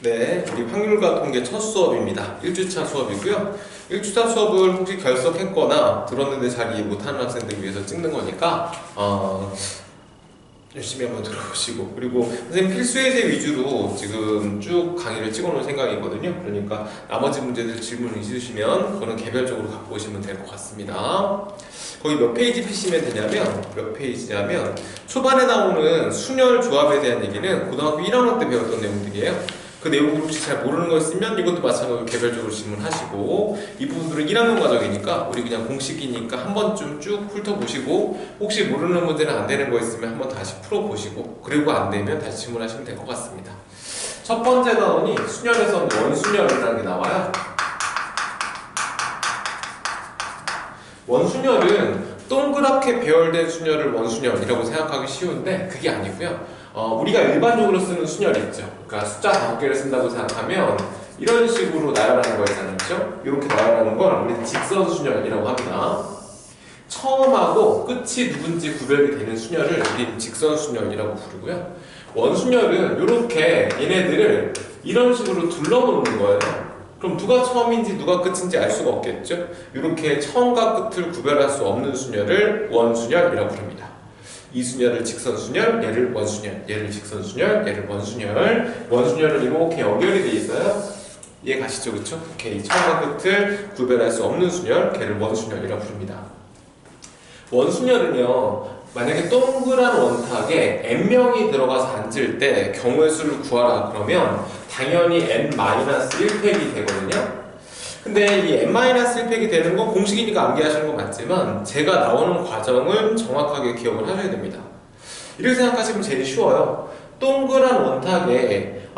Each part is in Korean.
네, 우리 확률과 통계 첫 수업입니다. 1주차 수업이고요. 1주차 수업을 혹시 결석했거나 들었는데 잘 이해 못하는 학생들 위해서 찍는 거니까 열심히 한번 들어보시고, 그리고 선생님 필수예제 위주로 지금 쭉 강의를 찍어놓을 생각이거든요. 그러니까 나머지 문제들 질문 있으시면 그거는 개별적으로 갖고 오시면 될 것 같습니다. 거기 몇 페이지 피시면 되냐면, 몇 페이지냐면 초반에 나오는 순열 조합에 대한 얘기는 고등학교 1학년 때 배웠던 내용들이에요. 그 내용을 혹시 잘 모르는 거 있으면 이것도 마찬가지로 개별적으로 질문하시고, 이 부분들은 1학년 과정이니까 우리 그냥 공식이니까 한 번쯤 쭉 훑어보시고, 혹시 모르는 문제는 안 되는 거 있으면 한번 다시 풀어보시고, 그리고 안 되면 다시 질문하시면 될 것 같습니다. 첫 번째 단원이 순열에서 원순열이라는 게 나와요. 원순열은 동그랗게 배열된 순열을 원순열이라고 생각하기 쉬운데 그게 아니고요. 우리가 일반적으로 쓰는 순열이 있죠. 그러니까 숫자 5개를 쓴다고 생각하면 이런 식으로 나열하는 거 있잖아요. 그렇죠? 이렇게 나열하는 걸 우리는 직선 순열이라고 합니다. 처음하고 끝이 누군지 구별이 되는 순열을 우리는 직선 순열이라고 부르고요. 원순열은 이렇게 얘네들을 이런 식으로 둘러놓는 거예요. 그럼 누가 처음인지 누가 끝인지 알 수가 없겠죠? 이렇게 처음과 끝을 구별할 수 없는 순열을 원순열이라고 부릅니다. 이 순열을 직선순열, 얘를 원순열, 얘를 직선순열, 얘를 원순열. 원순열은 이렇게 연결이 돼 있어요. 이해 가시죠? 그쵸? 오케이. 처음과 끝을 구별할 수 없는 순열, 걔를 원순열이라고 부릅니다. 원순열은요, 만약에 동그란 원탁에 n명이 들어가서 앉을 때 경우의 수를 구하라 그러면 당연히 n-1팩이 되거든요. 근데 이 n-1팩이 되는 건 공식이니까 암기하시는 건 맞지만 제가 나오는 과정은 정확하게 기억을 하셔야 됩니다. 이렇게 생각하시면 제일 쉬워요. 동그란 원탁에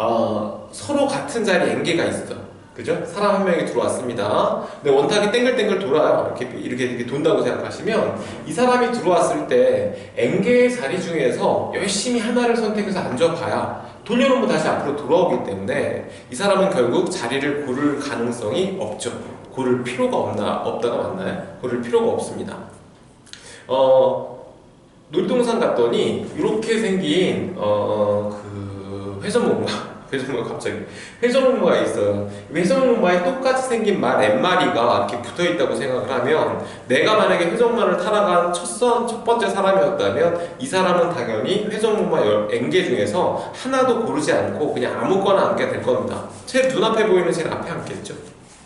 서로 같은 자리 n개가 있어. 그죠? 사람 한 명이 들어왔습니다. 근데 원탁이 땡글땡글 돌아요. 이렇게 돈다고 생각하시면 이 사람이 들어왔을 때 n개의 자리 중에서 열심히 하나를 선택해서 앉아봐야 돌려놓으면 다시 앞으로 돌아오기 때문에 이 사람은 결국 자리를 고를 가능성이 없죠. 고를 필요가 없다가 맞나요? 고를 필요가 없습니다. 놀이동산 갔더니 이렇게 생긴 회전목마가 있어요. 회전목마에 똑같이 생긴 말 n마리가 이렇게 붙어있다고 생각을 하면 내가 만약에 회전목마를 타러간 첫 번째 사람이었다면 이 사람은 당연히 회전목마 n개 중에서 하나도 고르지 않고 그냥 아무거나 앉게 될 겁니다. 제 눈앞에 보이는 제일 앞에 앉겠죠.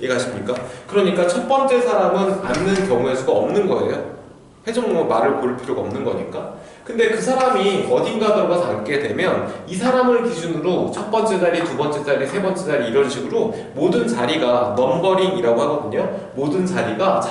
이해가십니까? 그러니까 첫 번째 사람은 앉는 경우의 수가 없는 거예요. 회전목마 말을 고를 필요가 없는 거니까. 근데 그 사람이 어딘가 들어가서 앉게 되면 이 사람을 기준으로 첫 번째 자리, 두 번째 자리, 세 번째 자리 이런 식으로 모든 자리가 넘버링이라고 하거든요. 모든 자리가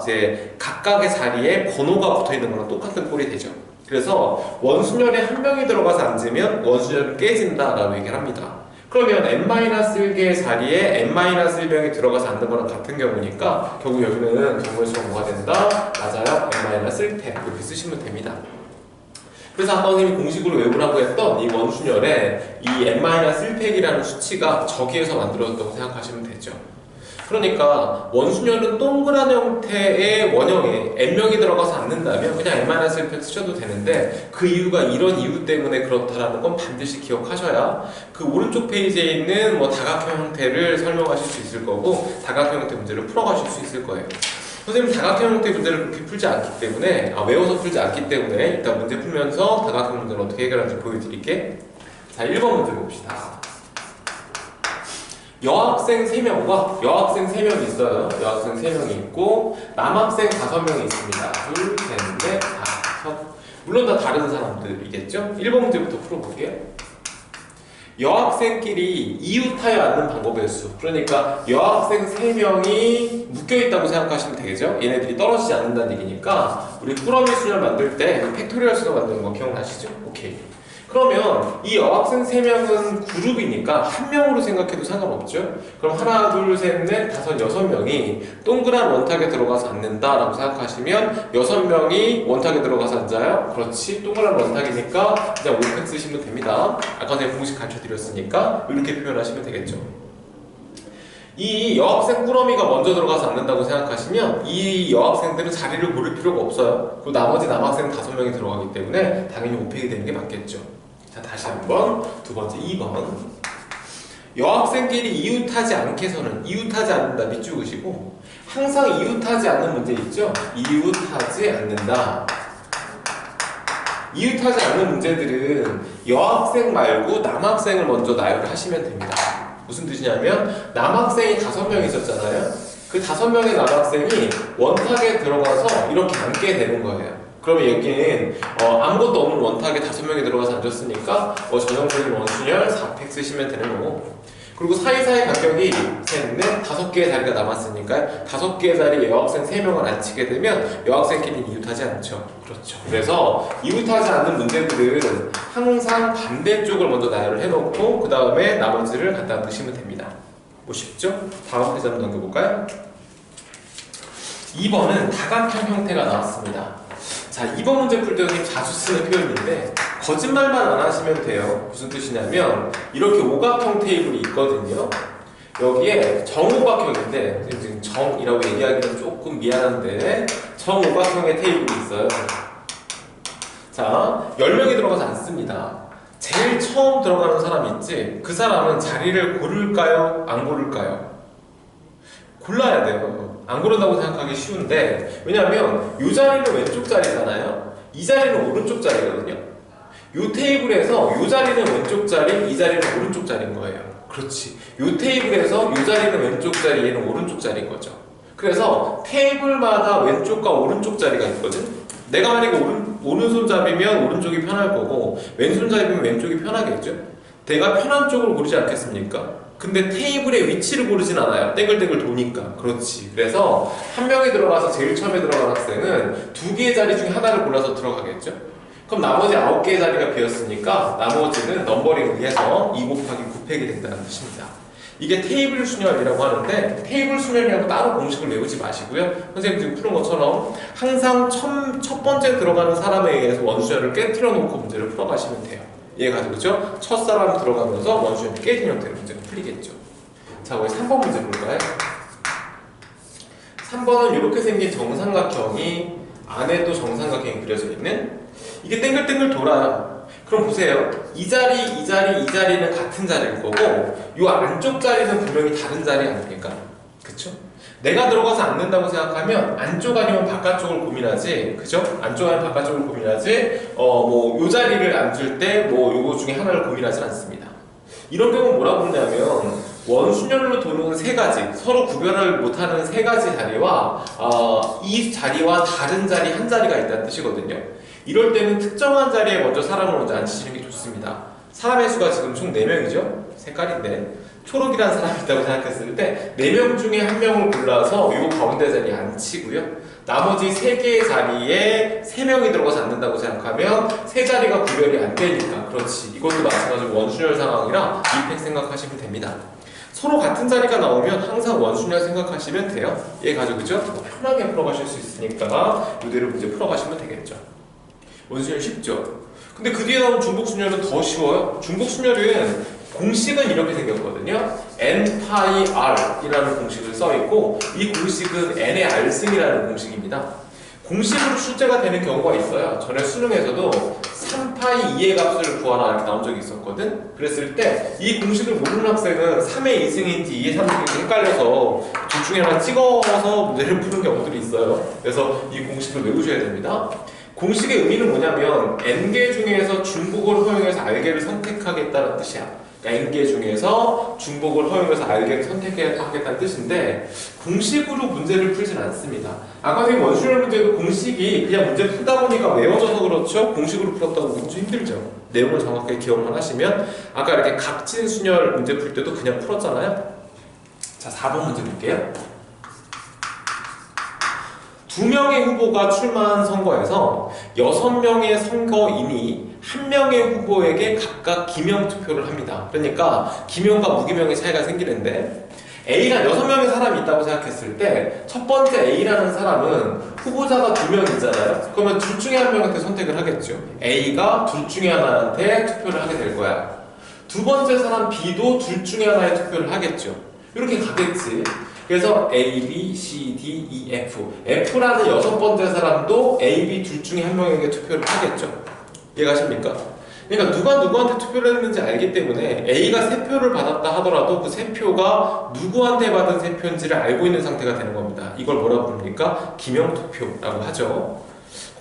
이제 각각의 자리에 번호가 붙어있는 거랑 똑같은 꼴이 되죠. 그래서 원순열에 한 명이 들어가서 앉으면 원순열은 깨진다라고 얘기를 합니다. 그러면 n-1개의 자리에 n-1명이 들어가서 앉는 거랑 같은 경우니까 결국 여기는 경우의 수가 뭐가 된다? 맞아요. n-1팩 이렇게 쓰시면 됩니다. 그래서 아까 선생님이 공식으로 외우라고 했던 이 원순열에 이 n-1팩이라는 수치가 저기에서 만들어졌다고 생각하시면 되죠. 그러니까 원순열은 동그란 형태의 원형에 n명이 들어가서 앉는다면 그냥 n-1팩 쓰셔도 되는데 그 이유가 이런 이유 때문에 그렇다라는 건 반드시 기억하셔야 그 오른쪽 페이지에 있는 다각형 형태를 설명하실 수 있을 거고 다각형 형태 문제를 풀어가실 수 있을 거예요. 선생님 다각형 형태 문제를 그렇게 풀지 않기 때문에 외워서 풀지 않기 때문에 일단 문제 풀면서 다각형 문제를 어떻게 해결하는지 보여드릴게. 자, 1번 문제 봅시다. 여학생 3명과 여학생 3명이 있어요. 여학생 3명이 있고 남학생 5명이 있습니다. 둘, 셋, 넷, 다섯. 물론 다 다른 사람들이겠죠? 1번 문제부터 풀어볼게요. 여학생끼리 이웃하여 앉는 방법의 수. 그러니까 여학생 3명이 묶여있다고 생각하시면 되겠죠? 얘네들이 떨어지지 않는다는 얘기니까 우리 꾸러미 순열 만들 때 팩토리얼 수가 만드는 거 기억나시죠? 오케이. 그러면 이 여학생 3명은 그룹이니까 한 명으로 생각해도 상관없죠? 그럼 하나, 둘, 셋, 넷, 다섯, 6명이 동그란 원탁에 들어가서 앉는다라고 생각하시면 6명이 원탁에 들어가서 앉아요? 그렇지. 동그란 원탁이니까 그냥 올팩 쓰시면 됩니다. 아까 전에 공식 가르쳐드렸으니까 이렇게 표현하시면 되겠죠. 이 여학생 꾸러미가 먼저 들어가서 앉는다고 생각하시면 이 여학생들은 자리를 고를 필요가 없어요. 그리고 나머지 남학생 5명이 들어가기 때문에 당연히 오팩이 되는 게 맞겠죠. 자, 다시 한번 두 번째 2번. 여학생끼리 이웃하지 않게서는 이웃하지 않는다 밑줄그시고 항상 이웃하지 않는 문제 있죠? 이웃하지 않는다. 이웃하지 않는 문제들은 여학생 말고 남학생을 먼저 나열을 하시면 됩니다. 무슨 뜻이냐면 남학생이 5명 있었잖아요. 그 5명의 남학생이 원탁에 들어가서 이렇게 앉게 되는 거예요. 그러면 여기는 아무것도 없는 원탁에 5명이 들어가서 앉았으니까 전형적인 원순열 4팩 쓰시면 되는 거고, 그리고 사이사이 간격이 셋, 넷, 5개의 자리가 남았으니까 5개의 자리에 여학생 3명을 앉히게 되면 여학생끼리는 이웃하지 않죠. 그렇죠. 그래서 이웃하지 않는 문제들은 항상 반대쪽을 먼저 나열을 해놓고 그 다음에 나머지를 갖다 넣으시면 됩니다. 뭐 쉽죠? 다음 페이지 한번 넘겨볼까요? 2번은 다간편 형태가 나왔습니다. 자, 2번 문제 풀 때 자주 쓰는 표현인데 거짓말만 안 하시면 돼요. 무슨 뜻이냐면 이렇게 오각형 테이블이 있거든요. 여기에 정오각형인데 지금 정이라고 얘기하기는 조금 미안한데 정오각형의 테이블이 있어요. 자, 10명이 들어가서 앉습니다. 제일 처음 들어가는 사람 있지? 그 사람은 자리를 고를까요? 안 고를까요? 골라야 돼요. 안 고른다고 생각하기 쉬운데, 왜냐하면 이 자리는 왼쪽 자리잖아요. 이 자리는 오른쪽 자리거든요. 이 테이블에서 이 자리는 왼쪽 자리, 이 자리는 오른쪽 자리인 거예요. 그렇지. 이 테이블에서 이 자리는 왼쪽 자리, 얘는 오른쪽 자리인 거죠. 그래서 테이블마다 왼쪽과 오른쪽 자리가 있거든. 내가 만약에 오른손잡이면 오른쪽이 편할 거고 왼손잡이면 왼쪽이 편하겠죠. 내가 편한 쪽을 고르지 않겠습니까? 근데 테이블의 위치를 고르진 않아요. 땡글땡글 도니까. 그렇지. 그래서 한 명이 들어가서 제일 처음에 들어간 학생은 2개의 자리 중에 하나를 골라서 들어가겠죠. 그럼 나머지 9개의 자리가 비었으니까 나머지는 넘버링을 위해서 2 곱하기 9팩이 된다는 뜻입니다. 이게 테이블 순열이라고 하는데 테이블 순열이라고 따로 공식을 외우지 마시고요. 선생님 지금 푸는 것처럼 항상 첫 번째 들어가는 사람에 의해서 원순열을 깨트려 놓고 문제를 풀어가시면 돼요. 이해가죠? 그죠? 첫사람 들어가면서 원순열이 깨진 형태로 문제를 풀리겠죠. 자, 우리 3번 문제 볼까요? 3번은 이렇게 생긴 정삼각형이 안에 또 정삼각형이 그려져 있는, 이게 땡글땡글 돌아요. 그럼 보세요. 이 자리는 같은 자리일 거고 이 안쪽 자리는 분명히 다른 자리 아닙니까? 그쵸? 내가 들어가서 앉는다고 생각하면 안쪽 아니면 바깥쪽을 고민하지, 그죠? 안쪽 아니면 바깥쪽을 고민하지, 요 자리를 앉을 때 요거 중에 하나를 고민하지 않습니다. 이런 경우는 뭐라고 하냐면 원순열로 도는 3가지, 서로 구별을 못하는 3가지 자리와 이 자리와 다른 자리 한 자리가 있다는 뜻이거든요. 이럴 때는 특정한 자리에 먼저 사람을 먼저 앉히시는 게 좋습니다. 사람의 수가 지금 총 4명이죠? 색깔인데 초록이라는 사람이 있다고 생각했을 때 4명 중에 1명을 골라서 이 가운데 자리에 앉히고요. 나머지 3개의 자리에 3명이 들어가서 앉는다고 생각하면 3자리가 구별이 안 되니까, 그렇지. 이것도 마찬가지로 원순열 상황이라 2팩 생각하시면 됩니다. 서로 같은 자리가 나오면 항상 원순열 생각하시면 돼요. 이해가죠? 그죠? 편하게 풀어가실 수 있으니까 이대로 문제 풀어가시면 되겠죠. 원순열 쉽죠? 근데 그 뒤에 나온 중복순열은 더 쉬워요. 중복순열은 공식은 이렇게 생겼거든요. n-파이 r이라는 공식을 써있고 이 공식은 n의 r승이라는 공식입니다. 공식으로 출제가 되는 경우가 있어요. 전에 수능에서도 3파이 2의 값을 구하라 이렇게 나온 적이 있었거든. 그랬을 때 이 공식을 모르는 학생은 3의 2승인지 2의 3승인지 헷갈려서 둘 중에 하나 찍어서 문제를 푸는 경우들이 있어요. 그래서 이 공식을 외우셔야 됩니다. 공식의 의미는 뭐냐면 n개 중에서 중복을 허용해서 r개를 선택하겠다는 뜻이야. 그러니까 n개 중에서 중복을 허용해서 r개를 선택하겠다는 뜻인데 공식으로 문제를 풀진 않습니다. 아까 선생님 원순열 문제도 공식이 그냥 문제 풀다 보니까 외워져서 그렇죠? 공식으로 풀었다고 문제 힘들죠. 내용을 정확하게 기억만 하시면 아까 이렇게 각진 순열 문제 풀 때도 그냥 풀었잖아요. 자, 4번 문제 볼게요. 2명의 후보가 출마한 선거에서 6명의 선거인이 1명의 후보에게 각각 기명 투표를 합니다. 그러니까 기명과 무기명의 차이가 생기는데 A가 6명의 사람이 있다고 생각했을 때 첫 번째 A라는 사람은 후보자가 2명 있잖아요. 그러면 둘 중에 한 명한테 선택을 하겠죠. A가 둘 중에 하나한테 투표를 하게 될 거야. 두 번째 사람 B도 둘 중에 하나에 투표를 하겠죠. 이렇게 가겠지. 그래서 A, B, C, D, E, F. F라는 6번째 사람도 A, B 둘 중에 한 명에게 투표를 하겠죠. 이해가십니까? 그러니까 누가 누구한테 투표를 했는지 알기 때문에 A가 3표를 받았다 하더라도 그 3표가 누구한테 받은 3표인지를 알고 있는 상태가 되는 겁니다. 이걸 뭐라고 부릅니까? 기명투표라고 하죠.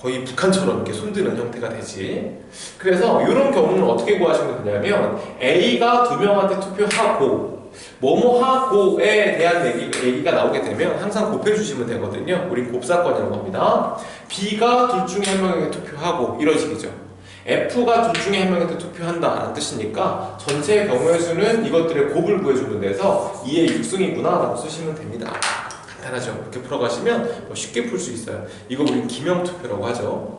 거의 북한처럼 이렇게 손드는 형태가 되지. 그래서 이런 경우는 어떻게 구하시면 되냐면 A가 2명한테 투표하고 뭐뭐하고에 대한 얘기가 나오게 되면 항상 곱해주시면 되거든요. 우린 곱사건이라고 합니다. B가 둘 중에 한 명에게 투표하고 이런 식이죠. F가 둘 중에 한 명한테 투표한다 라는 뜻이니까 전체의 경우의 수는 이것들의 곱을 구해주면 돼서 2의 6승이구나 라고 쓰시면 됩니다. 간단하죠. 이렇게 풀어가시면 쉽게 풀 수 있어요. 이거 우리 기명투표라고 하죠.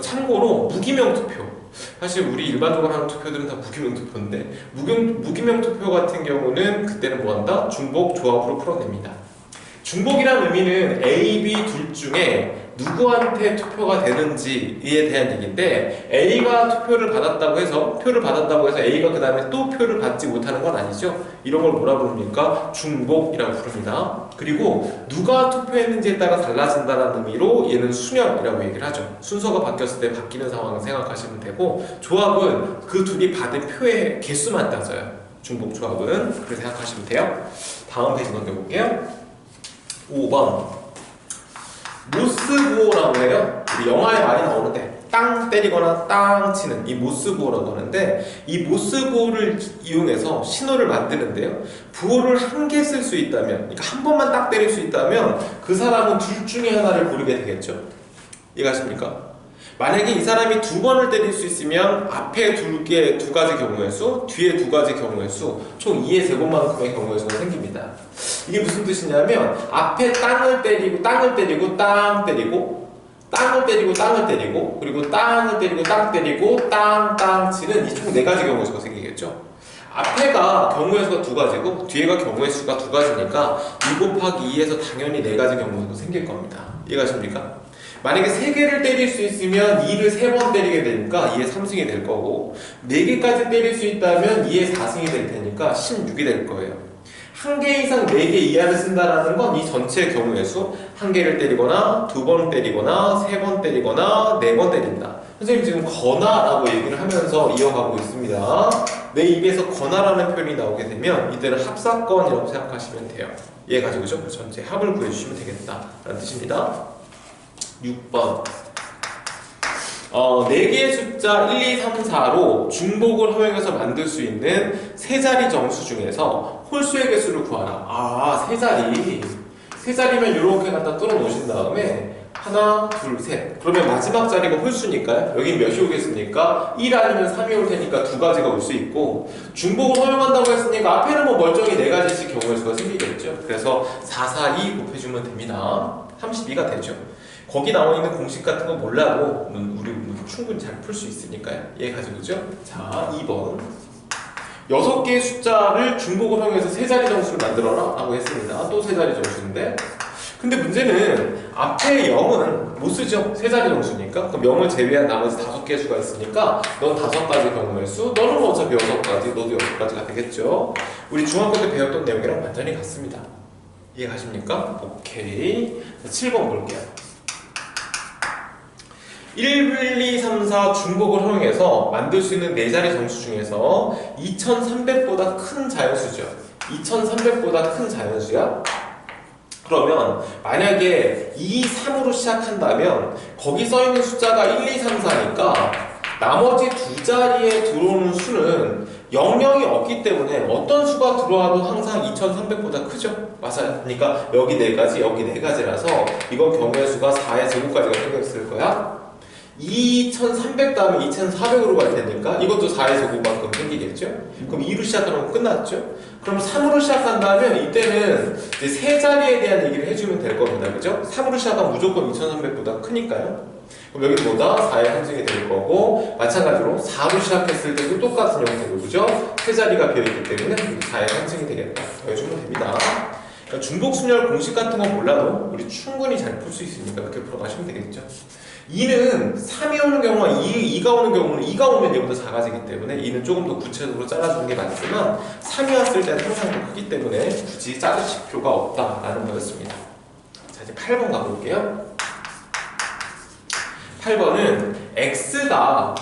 참고로 무기명투표, 사실 우리 일반적으로 하는 투표들은 다 무기명투표인데 무기명투표 같은 경우는 그때는 뭐한다? 중복 조합으로 풀어냅니다. 중복이라는 의미는 A, B 둘 중에 누구한테 투표가 되는지에 대한 얘기인데 A가 표를 받았다고 해서 A가 그 다음에 또 표를 받지 못하는 건 아니죠. 이런 걸 뭐라 부릅니까? 중복이라고 부릅니다. 그리고 누가 투표했는지에 따라 달라진다는 의미로 얘는 순연이라고 얘기를 하죠. 순서가 바뀌었을 때 바뀌는 상황을 생각하시면 되고, 조합은 그 둘이 받은 표의 개수만 따져요. 중복 조합은 그렇게 생각하시면 돼요. 다음 페이지 넘겨볼게요. 5번 모스부호라고 해요. 우리 영화에 많이 나오는데 땅 때리거나 땅 치는 이 모스부호라고 하는데, 이 모스부호를 이용해서 신호를 만드는데요, 부호를 한 개 쓸 수 있다면, 그러니까 한 번만 딱 때릴 수 있다면 그 사람은 둘 중에 하나를 고르게 되겠죠. 이해가십니까? 만약에 이 사람이 2번을 때릴 수 있으면 앞에 두 가지 경우의 수, 뒤에 2가지 경우의 수, 총 2의 제곱만큼의 경우의 수가 생깁니다. 이게 무슨 뜻이냐면 앞에 땅을 때리고 땅을 때리고 땅 때리고 땅을 때리고 땅을 때리고 그리고 땅을 때리고 땅 때리고 땅 치는 이 총 4가지 경우의 수가 생기겠죠. 앞에가 경우의 수가 2가지고 뒤에가 경우의 수가 2가지니까 2 곱하기 2에서 당연히 4가지 경우의 수가 생길 겁니다. 이해가십니까? 만약에 3개를 때릴 수 있으면 2를 3번 때리게 되니까 2의 3승이 될 거고, 4개까지 때릴 수 있다면 2의 4승이 될 테니까 16이 될 거예요. 1개 이상 4개 이하를 쓴다는 건 이 전체 경우의 수, 1개를 때리거나 2번 때리거나 3번 때리거나 4번 때린다. 선생님 지금 거나라고 얘기를 하면서 이어가고 있습니다. 내 입에서 거나라는 표현이 나오게 되면 이때는 합사건이라고 생각하시면 돼요. 얘 가지고죠. 전체 합을 구해주시면 되겠다 라는 뜻입니다. 6번 4개의 숫자 1, 2, 3, 4로 중복을 허용해서 만들 수 있는 세 자리 정수 중에서 홀수의 개수를 구하라. 세 자리면 이렇게 갖다 뚫어 놓으신 다음에 하나, 둘, 셋. 그러면 마지막 자리가 홀수니까요. 여기 몇이 오겠습니까? 1 아니면 3이 올 테니까 2가지가 올 수 있고, 중복을 허용한다고 했으니까 앞에는 뭐 멀쩡히 4가지씩 경우의 수가 생기겠죠. 그래서 4, 4, 2 곱해주면 됩니다. 32가 되죠. 거기 나와 있는 공식 같은 거 몰라도 우리 충분히 잘 풀 수 있으니까요. 얘 가지고죠. 자, 2번 6개의 숫자를 중복을 허용해서 세 자리 정수를 만들어라 라고 했습니다. 또 세 자리 정수인데, 근데 문제는 앞에 0은 못 쓰죠. 세 자리 정수니까. 그럼 0을 제외한 나머지 5개의 수가 있으니까 넌 5가지 경우의 수, 너는 어차피 6가지, 너도 6가지가 되겠죠. 우리 중학교 때 배웠던 내용이랑 완전히 같습니다. 이해가십니까? 오케이. 7번 볼게요. 1, 2, 3, 4 중복을 허용해서 만들 수 있는 4자리 정수 중에서 2300보다 큰 자연수죠. 2300보다 큰 자연수야? 그러면 만약에 2, 3으로 시작한다면 거기 써있는 숫자가 1, 2, 3, 4니까 나머지 2자리에 들어오는 수는 00이 없기 때문에 어떤 수가 들어와도 항상 2300보다 크죠? 맞아요. 그러니까 여기 4가지, 여기 4가지라서 이건 경우의 수가 4의 제곱까지가 생겼을 거야. 2300 다음에 2400으로 갈 테니까 이것도 4의 제곱만큼 생기겠죠? 그럼 2로 시작하면 끝났죠? 그럼 3으로 시작한다면 이때는 이제 세 자리에 대한 얘기를 해주면 될 겁니다. 그죠? 3으로 시작하면 무조건 2300보다 크니까요. 그럼 여기 뭐다? 4의 한승이 될 거고, 마찬가지로 4로 시작했을 때도 똑같은 형태로, 그죠? 세 자리가 비어있기 때문에 4의 한승이 되겠다. 더해주면 됩니다. 그러니까 중복순열 공식 같은 건 몰라도 우리 충분히 잘 풀 수 있으니까 그렇게 풀어가시면 되겠죠. 2는 3이 오는 경우와 2가 오는 경우는 2가 오면 얘보다 작아지기 때문에 2는 조금 더 구체적으로 잘라주는 게 맞지만 3이 왔을 때는 항상 더 크기 때문에 굳이 자르실 필요가 없다라는 거였습니다. 자, 이제 8번 가볼게요. 8번은 x가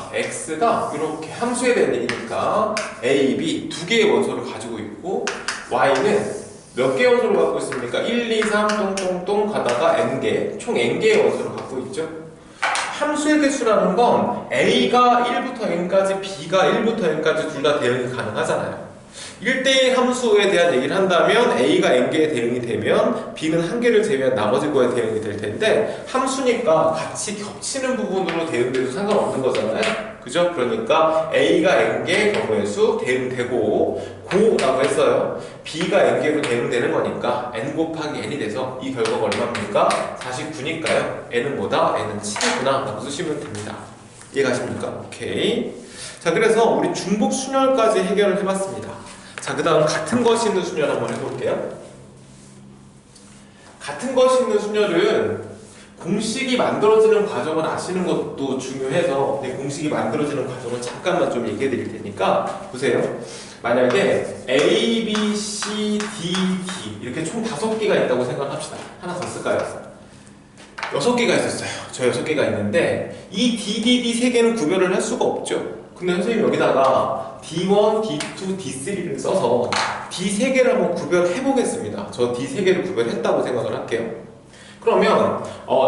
이렇게 함수에 대한 얘기니까 a, b 두 개의 원소를 가지고 있고 y는 몇 개의 원소를 갖고 있습니까? 1, 2, 3 똥똥똥 가다가 n개, 총 n개의 원소를 갖고 있죠. 함수의 개수라는 건 a가 1부터 n까지, b가 1부터 n까지 둘 다 대응이 가능하잖아요. 1대1 함수에 대한 얘기를 한다면 a가 n개의 대응이 되면 b는 한 개를 제외한 나머지 거에 대응이 될 텐데 함수니까 같이 겹치는 부분으로 대응돼도 상관없는 거잖아요. 그죠? 그러니까 a가 n개의 경우의 수 대응되고 고라고 했어요. b가 n개로 대응되는 거니까 n 곱하기 n이 돼서 이 결과가 얼마입니까? 49니까요. n은 뭐다? n은 7이구나 라고 쓰시면 됩니다. 이해가십니까? 오케이. 자, 그래서 우리 중복 순열까지 해결을 해봤습니다. 자, 그 다음 같은 것이 있는 순열 한번 해볼게요. 같은 것이 있는 순열은 공식이 만들어지는 과정을 아시는 것도 중요해서 공식이 만들어지는 과정을 잠깐만 좀 얘기해 드릴 테니까 보세요. 만약에 A, B, C, D, D 이렇게 총 5개가 있다고 생각합시다. 하나 더 쓸까요? 6개가 있었어요. 저 6개가 있는데 이 D, D, D 3개는 구별을 할 수가 없죠. 근데 선생님 여기다가 D1, D2, D3를 써서 D 3개를 한번 구별해 보겠습니다. 저 D 3개를 구별했다고 생각을 할게요. 그러면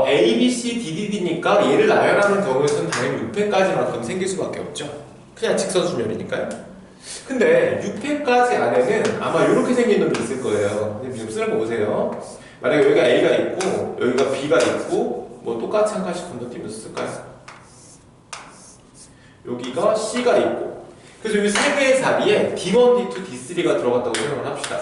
A, B, C, D, D, D니까 얘를 나열하는 경우에서는 당연히 6회까지만큼 생길 수밖에 없죠. 그냥 직선순열이니까요. 근데 6회까지 안에는 아마 이렇게 생긴 놈이 있을 거예요. 좀 쓰는 거 보세요. 만약에 여기가 A가 있고 여기가 B가 있고 뭐 똑같이 한 칸씩 건너뛰면서 쓸까요? 여기가 C가 있고 그래서 여기 3개의 자리에 D1, D2, D3가 들어갔다고 생각을 합시다.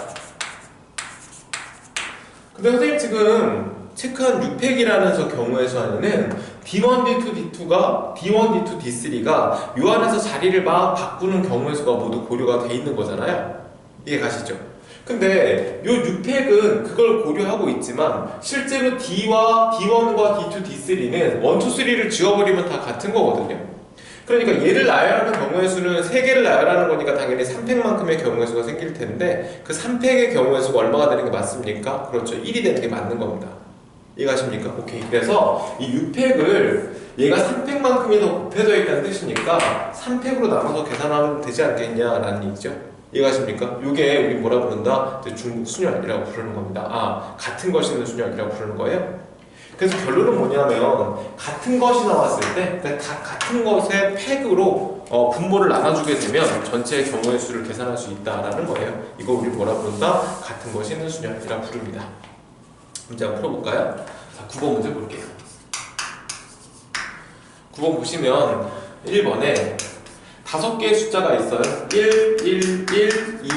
근데 선생님 지금 체크한 6팩이라는 저 경우의 수 안에는 D1, D2, D2가 D1, D2, D3가 요 안에서 자리를 막 바꾸는 경우의 수가 모두 고려가 돼 있는 거잖아요. 이해 가시죠? 근데 요 6팩은 그걸 고려하고 있지만 실제로 D와 D1과 D2, D3는 1, 2, 3를 지워버리면 다 같은 거거든요. 그러니까 얘를 나열하는 경우의 수는 3개를 나열하는 거니까 당연히 3팩만큼의 경우의 수가 생길 텐데 그 3팩의 경우의 수가 얼마가 되는 게 맞습니까? 그렇죠. 1이 되는 게 맞는 겁니다. 이해가십니까? 오케이. 그래서 이 6팩을 얘가 3팩만큼이 더 곱해져 있다는 뜻이니까 3팩으로 나눠서 계산하면 되지 않겠냐라는 얘기죠. 이해가십니까? 이게 우리 뭐라 부른다? 중복 순열이라고 부르는 겁니다. 아, 같은 것이 있는 순열이라고 부르는 거예요? 그래서 결론은 뭐냐면 같은 것이 나왔을 때 그러니까 같은 것의 팩으로 분모를 나눠주게 되면 전체의 경우의 수를 계산할 수 있다라는 거예요. 이거 우리 뭐라 부른다? 같은 것이 있는 순열이라고 부릅니다. 문제 한번 풀어볼까요? 자, 9번 문제 볼게요. 9번 보시면 1번에 5개의 숫자가 있어요. 1, 1, 1, 2,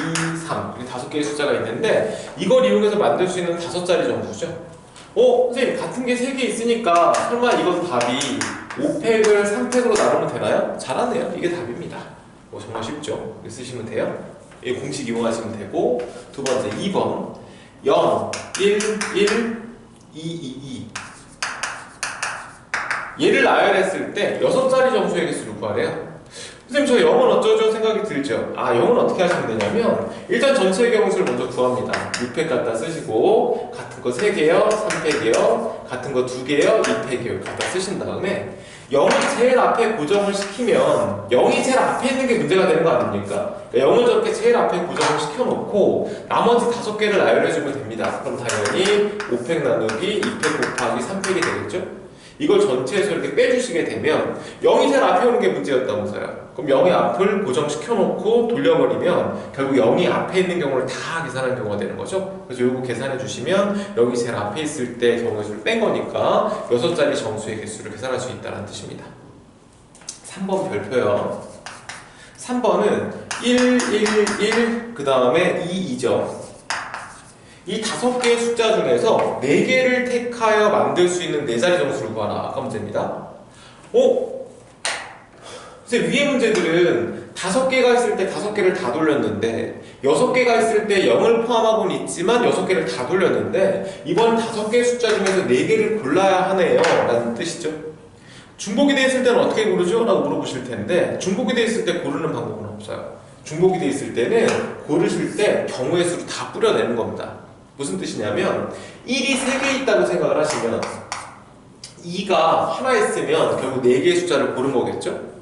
3 이렇게 5개의 숫자가 있는데 이걸 이용해서 만들 수 있는 5자리 정수죠. 선생님 같은 게 3개 있으니까 설마 이건 답이 5팩을 3팩으로 나누면 되나요? 잘하네요. 이게 답입니다. 정말 쉽죠? 이렇게 쓰시면 돼요. 이 공식 이용하시면 되고 두 번째 2번 0, 1, 1, 2, 2, 2 얘를 나열했을 때 6자리 정수의 개수를 구하래요. 선생님 저 0은 어쩌죠? 생각이 들죠? 아 0은 어떻게 하시면 되냐면 일단 전체의 경우수를 먼저 구합니다. 6팩 갖다 쓰시고 같은 거 3개요, 3팩이요, 같은 거 2개요, 2팩이요 갖다 쓰신 다음에 0을 제일 앞에 고정을 시키면 0이 제일 앞에 있는 게 문제가 되는 거 아닙니까? 0을 저렇게 제일 앞에 고정을 시켜놓고 나머지 5개를 나열해주면 됩니다. 그럼 당연히 5팩 나누기 2팩 곱하기 3팩이 되겠죠? 이걸 전체에서 이렇게 빼주시게 되면 0이 제일 앞에 오는 게 문제였다면서요. 그럼 0의 앞을 고정시켜놓고 돌려버리면 결국 0이 앞에 있는 경우를 다 계산하는 경우가 되는 거죠. 그래서 이거 계산해 주시면 0이 제일 앞에 있을 때 경우의 수를 뺀 거니까 6자리 정수의 개수를 계산할 수 있다는 뜻입니다. 3번 별표요. 3번은 1, 1, 1, 그 다음에 2, 2죠. 이 5개의 숫자 중에서 4개를 택하여 만들 수 있는 4자리 정수를 구하라. 아까 문제입니다. 선생님 위의 문제들은 5개가 있을 때 5개를 다 돌렸는데 6개가 있을 때 0을 포함하고는 있지만 6개를 다 돌렸는데 이번 5개의 숫자 중에서 4개를 골라야 하네요 라는 뜻이죠. 중복이 돼 있을 때는 어떻게 고르죠? 라고 물어보실 텐데 중복이 돼 있을 때 고르는 방법은 없어요. 중복이 돼 있을 때는 고르실 때 경우의 수를 다 뿌려내는 겁니다. 무슨 뜻이냐면 1이 3개 있다고 생각을 하시면 2가 하나 있으면 결국 4개의 숫자를 고른 거겠죠?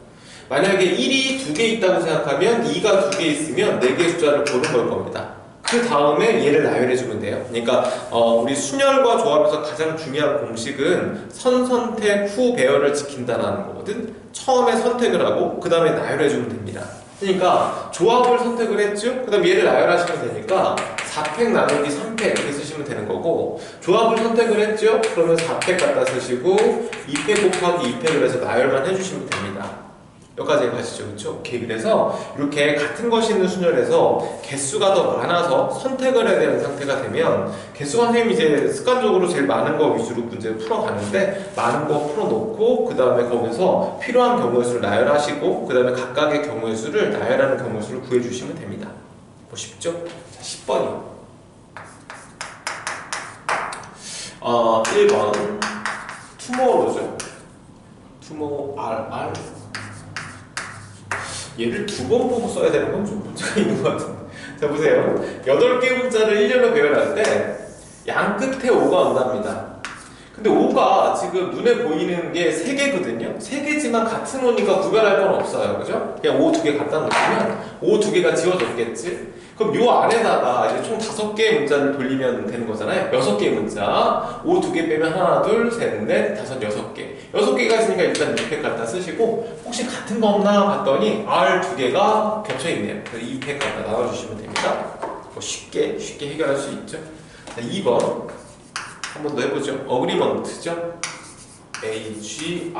만약에 1이 2개 있다고 생각하면 2가 2개 있으면 4개의 숫자를 고른 걸 겁니다. 그 다음에 얘를 나열해주면 돼요. 그러니까 우리 순열과 조합에서 가장 중요한 공식은 선선택 후 배열을 지킨다는 거거든. 처음에 선택을 하고 그 다음에 나열해주면 됩니다. 그러니까 조합을 선택을 했죠? 그 다음 얘를 나열하시면 되니까 4팩 나누기 3팩 이렇게 쓰시면 되는 거고, 조합을 선택을 했죠? 그러면 4팩 갖다 쓰시고 2팩 곱하기 2팩을 해서 나열만 해주시면 됩니다. 여기까지 가시죠. 그렇죠? 오케이. 그래서 이렇게 같은 것이 있는 순열에서 개수가 더 많아서 선택을 해야 되는 상태가 되면 개수가 선생님이 이제 습관적으로 제일 많은 거 위주로 문제를 풀어가는데, 많은 거 풀어놓고 그 다음에 거기서 필요한 경우의 수를 나열하시고 그 다음에 각각의 경우의 수를 나열하는 경우의 수를 구해주시면 됩니다. 뭐 쉽죠? 자, 10번이요. 1번 투모로우죠. 투모 RR. 얘를 2번 보고 써야 되는 건 좀 문제가 있는 것 같은데. 자, 보세요. 8개 문자를 1년을 배열할 때 양 끝에 5가 온답니다. 근데 5가 지금 눈에 보이는 게 3개거든요. 3개지만 같은 5니까 구별할 건 없어요. 그죠? 그냥 5 2개 갖다 놓으면 5 2개가 지워졌겠지? 그럼 요 안에다가 이제 총 5개의 문자를 돌리면 되는 거잖아요. 6개의 문자. 5 2개 빼면 하나, 둘, 셋, 넷, 다섯, 6개. 6개가 있으니까 일단 6팩 갖다 쓰시고, 혹시 같은 거 없나 봤더니 R 2개가 겹쳐있네요. 그래서 2팩 갖다 나눠주시면 됩니다. 뭐 쉽게 해결할 수 있죠. 자, 2번. 한 번 더 해보죠. 어그리먼트죠. AGREEMENT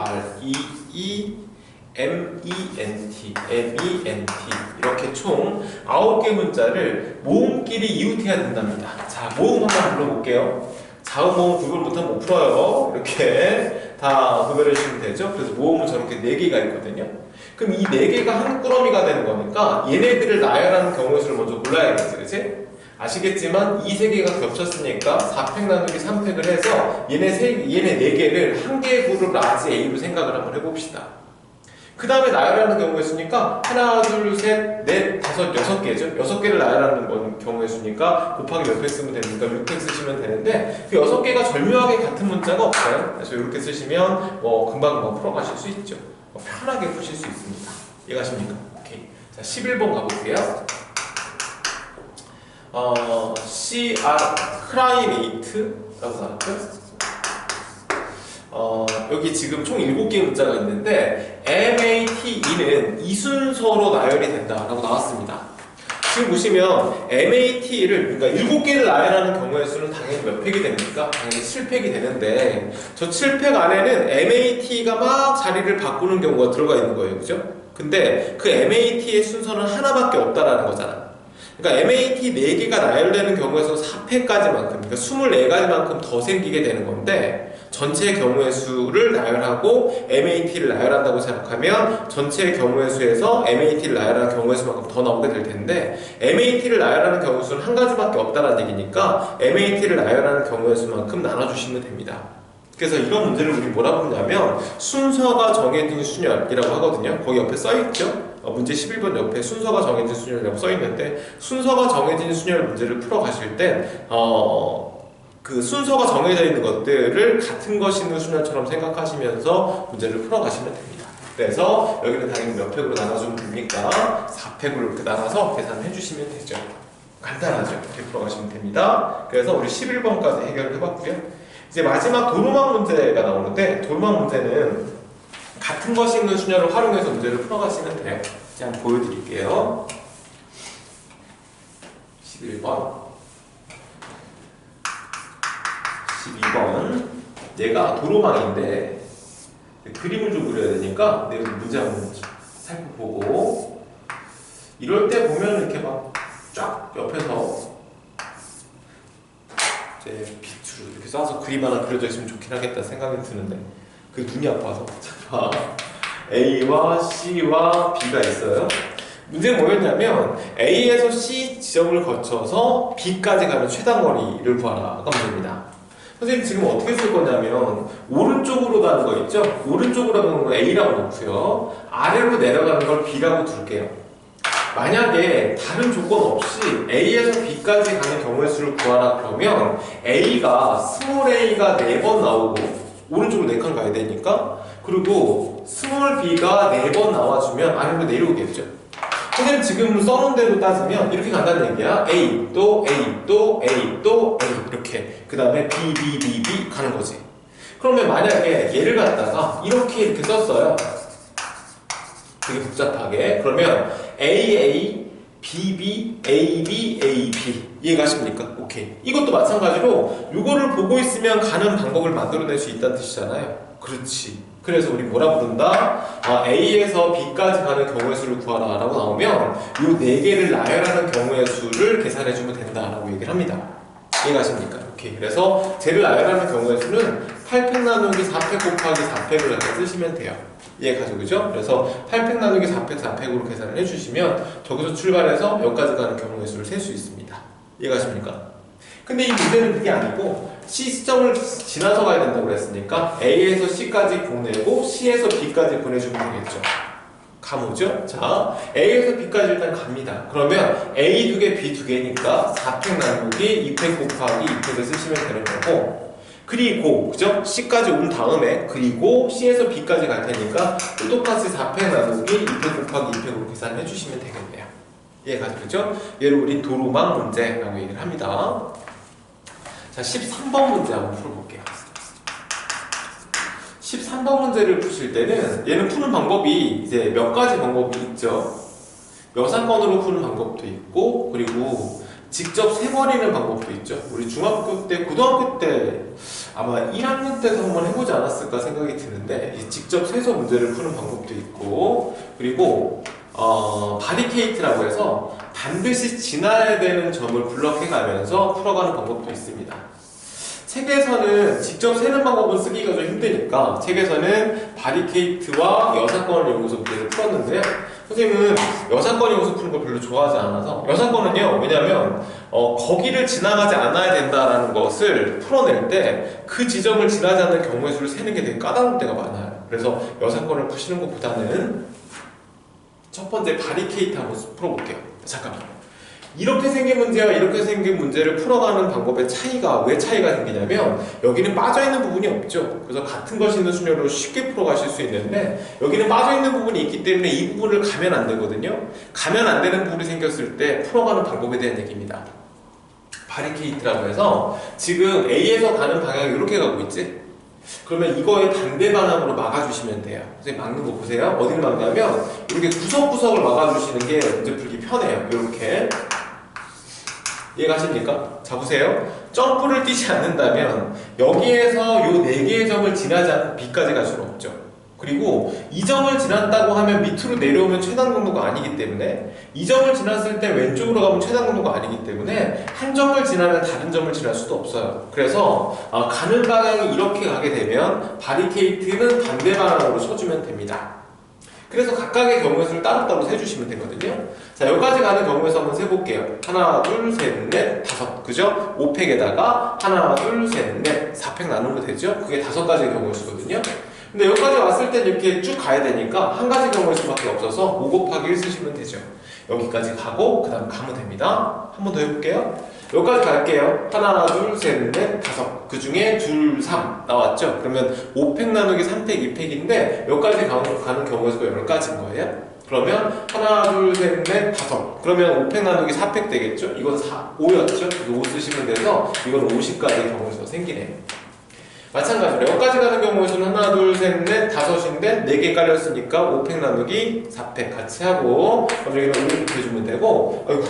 이렇게 총 9개 문자를 모음끼리 이웃해야 된답니다. 자, 모음 한번 불러볼게요. 자음 모음 구별 못하면 못 풀어요. 이렇게 다 구별해 주시면 되죠. 그래서 모음은 저렇게 4개가 있거든요. 그럼 이 4개가 한 꾸러미가 되는 거니까 얘네들을 나열하는 경우의 수를 먼저 골라야겠지, 그치? 아시겠지만 이 3개가 겹쳤으니까 4팩 나누기 3팩을 해서 얘네 4개를 한 개의 그룹 라지 A로 생각을 한번 해봅시다. 그 다음에 나열하는 경우의 수니까 하나, 둘, 셋, 넷, 다섯, 6개죠. 6개를 나열하는 경우의 수니까 곱하기 몇 팩 쓰면 되니까 6팩 쓰시면 되는데, 그 6개가 절묘하게 같은 문자가 없어요. 그래서 이렇게 쓰시면 금방 풀어가실 수 있죠. 편하게 푸실 수 있습니다. 이해가십니까? 오케이. 자, 11번 가볼게요. CR 크라이메이트라고 나왔죠? 여기 지금 총 7개의 문자가 있는데 MATE는 이 순서로 나열이 된다라고 나왔습니다. 지금 보시면 MAT를, 그러니까 7개를 나열하는 경우의 수는 당연히 몇 팩이 됩니까? 당연히 7팩이 되는데, 저 7팩 안에는 MAT가 막 자리를 바꾸는 경우가 들어가 있는 거예요. 그죠? 근데 그 MAT의 순서는 하나밖에 없다라는 거잖아. 그러니까 MAT 4개가 나열되는 경우에서 4팩까지만큼, 그러니까 24가지만큼 더 생기게 되는 건데, 전체 경우의 수를 나열하고 MAT를 나열한다고 생각하면 전체 경우의 수에서 MAT를 나열하는 경우의 수만큼 더 나오게 될 텐데, MAT를 나열하는 경우의 수는 한 가지밖에 없다는 얘기니까 MAT를 나열하는 경우의 수만큼 나눠주시면 됩니다. 그래서 이런 문제를 우리 뭐라 부르냐면 순서가 정해진 순열이라고 하거든요. 거기 옆에 써있죠? 문제 11번 옆에 순서가 정해진 순열이라고 써있는데, 순서가 정해진 순열 문제를 풀어가실 때 그 순서가 정해져 있는 것들을 같은 것이 있는 순열처럼 생각하시면서 문제를 풀어가시면 됩니다. 그래서 여기는 당연히 몇 팩으로 나눠주면 됩니까? 4팩으로 이렇게 나눠서 계산해 주시면 되죠. 간단하죠? 이렇게 풀어가시면 됩니다. 그래서 우리 11번까지 해결을 해봤고요. 이제 마지막 도루망 문제가 나오는데, 도루망 문제는 같은 것이 있는 순열을 활용해서 문제를 풀어가시면 돼요. 이제 한번 보여드릴게요. 11번 12번 얘가 도로망인데 그림을 좀 그려야 되니까 내가 문제 한번 살펴보고, 이럴 때 보면 이렇게 막 쫙 옆에서 이제 빛으로 이렇게 쏴서 그림 하나 그려져 있으면 좋긴 하겠다 생각이 드는데 그 눈이 아파서. A와 C와 B가 있어요. 문제는 뭐였냐면 A에서 C 지점을 거쳐서 B까지 가는 최단 거리를 구하라가 문제입니다. 선생님 지금 어떻게 쓸 거냐면 오른쪽으로 가는 거 있죠? 오른쪽으로 가는 거 A라고 놓고요. 아래로 내려가는 걸 B라고 둘게요. 만약에 다른 조건 없이 A에서 B까지 가는 경우의 수를 구하라 그러면 A가 스몰 a가 4번 나오고 오른쪽으로 4칸 가야 되니까. 그리고 스몰 b가 4번 나와주면 아래로 내려오겠죠. 선생님 지금 써놓은 대로 따지면 이렇게 간다는 얘기야. A 또 A 또 A 또 A 이렇게 그 다음에 B B B B 가는 거지. 그러면 만약에 얘를 갖다가 이렇게 썼어요. 되게 복잡하게. 그러면 A A B B A B A B 이해가십니까? 오케이. 이것도 마찬가지로 이거를 보고 있으면 가는 방법을 만들어낼 수 있다는 뜻이잖아요. 그렇지. 그래서 우리 뭐라 부른다? A에서 B까지 가는 경우의 수를 구하라 라고 나오면 요 4개를 나열하는 경우의 수를 계산해주면 된다라고 얘기를 합니다. 이해가십니까? 오케이. 그래서 쟤를 나열하는 경우의 수는 8팩 나누기 4팩 곱하기 4팩을 이렇게 쓰시면 돼요. 이해가죠? 그죠? 그래서 8팩 나누기 4팩 4팩으로 계산을 해주시면 저기서 출발해서 여기까지 가는 경우의 수를 셀 수 있습니다. 이해가십니까? 근데 이 문제는 그게 아니고 C점을 지나서 가야 된다고 그랬으니까 A에서 C까지 보내고 C에서 B까지 보내주면 되겠죠. 가보죠. 자, A에서 B까지 일단 갑니다. 그러면 A 2개, B 2개니까 4팩 나누기 2팩 곱하기 2팩을 쓰시면 되는 거고, 그리고 그죠? C까지 온 다음에 그리고 C에서 B까지 갈 테니까 또 똑같이 4팩 나누기 2팩 곱하기 2팩으로 계산을 해주시면 되겠네요. 이해가죠? 그죠? 얘를 우리 도로망 문제라고 얘기를 합니다. 자, 13번 문제 한번 풀어볼게요. 13번 문제를 푸실 때는 얘는 푸는 방법이 이제 몇 가지 방법이 있죠. 여사건으로 푸는 방법도 있고, 그리고 직접 세버리는 방법도 있죠. 우리 중학교 때, 고등학교 때 아마 1학년 때도 한번 해보지 않았을까 생각이 드는데, 직접 세서 문제를 푸는 방법도 있고, 그리고 바리케이트라고 해서 반드시 지나야 되는 점을 블럭해가면서 풀어가는 방법도 있습니다. 책에서는 직접 세는 방법은 쓰기가 좀 힘드니까 책에서는 바리케이트와 여사건을 이용해서 문제를 풀었는데요. 선생님은 여사건 이용해서 푸는 걸 별로 좋아하지 않아서, 여사건은요, 왜냐면 거기를 지나가지 않아야 된다라는 것을 풀어낼 때 그 지점을 지나지 않는 경우의 수를 세는 게 되게 까다로울 때가 많아요. 그래서 여사건을 푸시는 것보다는 첫 번째 바리케이트 한번 풀어볼게요. 잠깐만. 이렇게 생긴 문제와 이렇게 생긴 문제를 풀어가는 방법의 차이가, 왜 차이가 생기냐면 여기는 빠져있는 부분이 없죠. 그래서 같은 것이 있는 순열로 쉽게 풀어가실 수 있는데 여기는 빠져있는 부분이 있기 때문에 이 부분을 가면 안 되거든요. 가면 안 되는 부분이 생겼을 때 풀어가는 방법에 대한 얘기입니다. 바리케이트라고 해서 지금 A에서 가는 방향이 이렇게 가고 있지? 그러면 이거의 반대 방향으로 막아주시면 돼요. 선생님 막는 거 보세요. 어디를 막냐면 이렇게 구석구석을 막아주시는 게 문제 풀기 편해요. 이렇게. 이해가십니까? 자, 보세요. 점프를 뛰지 않는다면 여기에서 요 4개의 점을 지나지 않고 B까지 갈 수는 없죠. 그리고 이 점을 지났다고 하면 밑으로 내려오면 최단 경로가 아니기 때문에, 이 점을 지났을 때 왼쪽으로 가면 최단 경로가 아니기 때문에 한 점을 지나면 다른 점을 지날 수도 없어요. 그래서 가는 방향이 이렇게 가게 되면 바리케이트는 반대 방향으로 쳐주면 됩니다. 그래서 각각의 경우의 수를 따로따로 세주시면 되거든요. 자, 여기까지 가는 경우의 수 한번 세볼게요. 하나, 둘, 셋, 넷, 다섯. 그죠? 5팩에다가 하나, 둘, 셋, 넷, 4팩 나누면 되죠? 그게 5가지의 경우의 수거든요. 근데 여기까지 왔을 땐 이렇게 쭉 가야 되니까 한 가지 경우의 수밖에 없어서 5 곱하기 1 쓰시면 되죠. 여기까지 가고 그 다음 가면 됩니다. 한 번 더 해볼게요. 여기까지 갈게요. 하나, 둘, 셋, 넷, 다섯. 그 중에 둘, 3 나왔죠? 그러면 5팩 나누기 3팩, 2팩인데 여기까지 가는 경우의 수가 10가지인 거예요. 그러면 하나, 둘, 셋, 넷, 다섯. 그러면 5팩 나누기 4팩 되겠죠? 이건 5였죠? 5 쓰시면 돼서 이건 50가지의 경우의 수가 생기네요. 마찬가지로 여기까지 가는 경우의 수는 하나, 둘, 셋, 넷, 다섯인데 4개 깔렸으니까 5팩 나누기 4팩 같이 하고, 그럼 여기는 5 곱해주면 되고, 아이고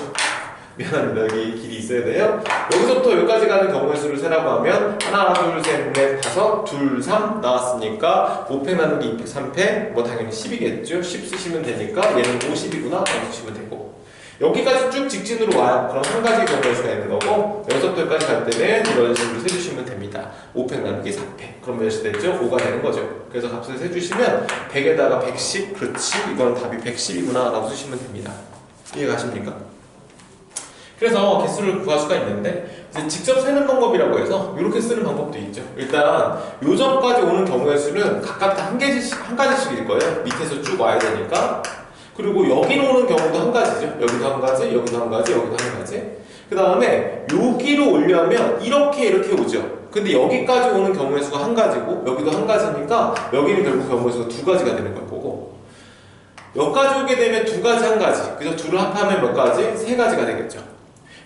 미안합니다. 여기 길이 있어야 돼요. 여기서부터 여기까지 가는 경우의 수를 세라고 하면 하나, 둘, 셋, 넷, 다섯, 둘, 3 나왔으니까 5팩 나누기 2팩, 3팩 뭐 당연히 10이겠죠? 10 쓰시면 되니까 얘는 50이구나 라고 쓰시면 되고, 여기까지 쭉 직진으로 와요. 그럼 한 가지 경우의 수가 있는 거고, 여기서부터 여기까지 갈 때는 이런 식으로 세주시면 됩니다. 5팩 나누기 4팩. 그럼 몇이 됐죠? 5가 되는 거죠. 그래서 값을 세주시면 100에다가 110, 그렇지, 이거는 답이 110이구나 라고 쓰시면 됩니다. 이해가십니까? 그래서 개수를 구할 수가 있는데, 이제 직접 세는 방법이라고 해서 이렇게 쓰는 방법도 있죠. 일단 요점까지 오는 경우의 수는 각각 다 한 가지씩일 거예요. 밑에서 쭉 와야 되니까. 그리고 여기로 오는 경우도 한 가지죠. 여기도 한 가지, 여기도 한 가지, 여기도 한 가지. 그 다음에 여기로 오려면 이렇게 오죠. 근데 여기까지 오는 경우의 수가 한 가지고 여기도 한 가지니까 여기는 결국 경우의 수가 두 가지가 되는 걸 거고, 여기까지 오게 되면 두 가지 한 가지, 그죠? 둘을 합하면 몇 가지? 세 가지가 되겠죠.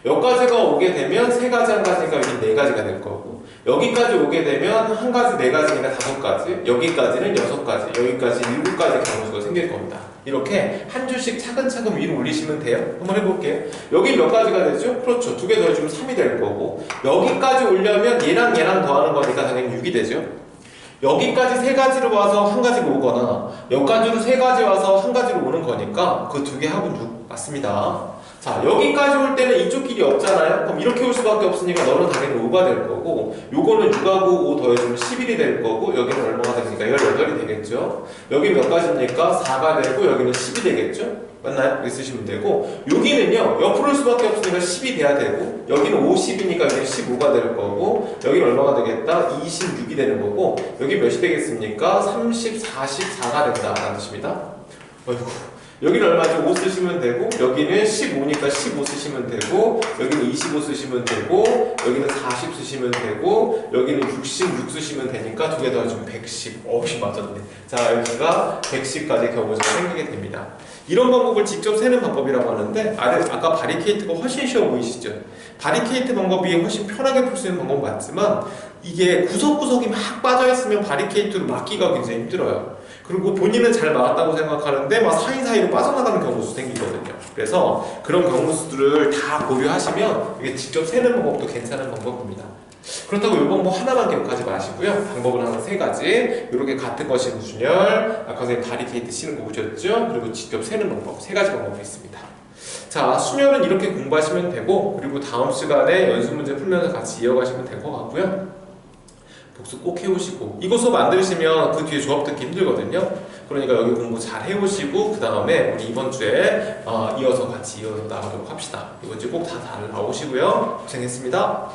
여기까지가 오게 되면 세 가지 한 가지니까 여기 네 가지가 될 거고, 여기까지 오게 되면 한 가지 네 가지니까 다섯 가지, 여기까지는 여섯 가지, 여기까지 일곱 가지 경우수가 생길 겁니다. 이렇게 한 줄씩 차근차근 위로 올리시면 돼요. 한번 해볼게요. 여기 몇 가지가 되죠? 그렇죠. 두 개 더해주면 3이 될 거고, 여기까지 오려면 얘랑 얘랑 더하는 거니까 당연히 6이 되죠. 여기까지 세 가지로 와서 한 가지로 오거나 여기까지로 세 가지 와서 한 가지로 오는 거니까 그 두 개 합은 6 맞습니다. 자, 여기까지 올 때는 이쪽 길이 없잖아요. 그럼 이렇게 올 수밖에 없으니까 너는 당연히 5가 될 거고, 요거는 6하고 5 더해주면 11이 될 거고, 여기는 얼마가 됩니까? 18이 되겠죠. 여기 몇 가지입니까? 4가 되고 여기는 10이 되겠죠. 맞나요? 이렇게 쓰시면 되고, 여기는요 옆으로 올 수밖에 없으니까 10이 돼야 되고, 여기는 50이니까 여기는 15가 될 거고, 여기는 얼마가 되겠다? 26이 되는 거고, 여기 몇이 되겠습니까? 30, 44가 된다 라는 뜻입니다. 어이구, 여기는 얼마죠? 5 쓰시면 되고, 여기는 15니까 15 쓰시면 되고, 여기는 25 쓰시면 되고, 여기는 40 쓰시면 되고, 여기는 66 쓰시면 되니까 두 개 더해주면 110. 어이, 맞았네. 자, 여기가 110까지 경우수가 생기게 됩니다. 이런 방법을 직접 세는 방법이라고 하는데, 아까 바리케이트가 훨씬 쉬워 보이시죠? 바리케이트 방법이 훨씬 편하게 풀 수 있는 방법은 맞지만, 이게 구석구석이 막 빠져있으면 바리케이트로 막기가 굉장히 힘들어요. 그리고 본인은 잘 막았다고 생각하는데 막 사이사이로 빠져나가는 경우도 생기거든요. 그래서 그런 경우수들을 다 고려하시면 이게 직접 세는 방법도 괜찮은 방법입니다. 그렇다고 이 방법 하나만 기억하지 마시고요. 방법은 항상 세 가지. 이렇게 같은 것이 무순열, 아까 선생님 바리케이트 치는 거 보셨죠? 그리고 직접 세는 방법, 세 가지 방법이 있습니다. 자, 순열은 이렇게 공부하시면 되고, 그리고 다음 시간에 연습 문제 풀면서 같이 이어가시면 될 것 같고요. 복습 꼭 해오시고, 이거 수업 안 들으시면 그 뒤에 조합 듣기 힘들거든요. 그러니까 여기 공부 잘 해오시고, 그 다음에 우리 이번 주에 같이 이어서 나가도록 합시다. 이번 주에 꼭 다 나오시고요. 고생했습니다.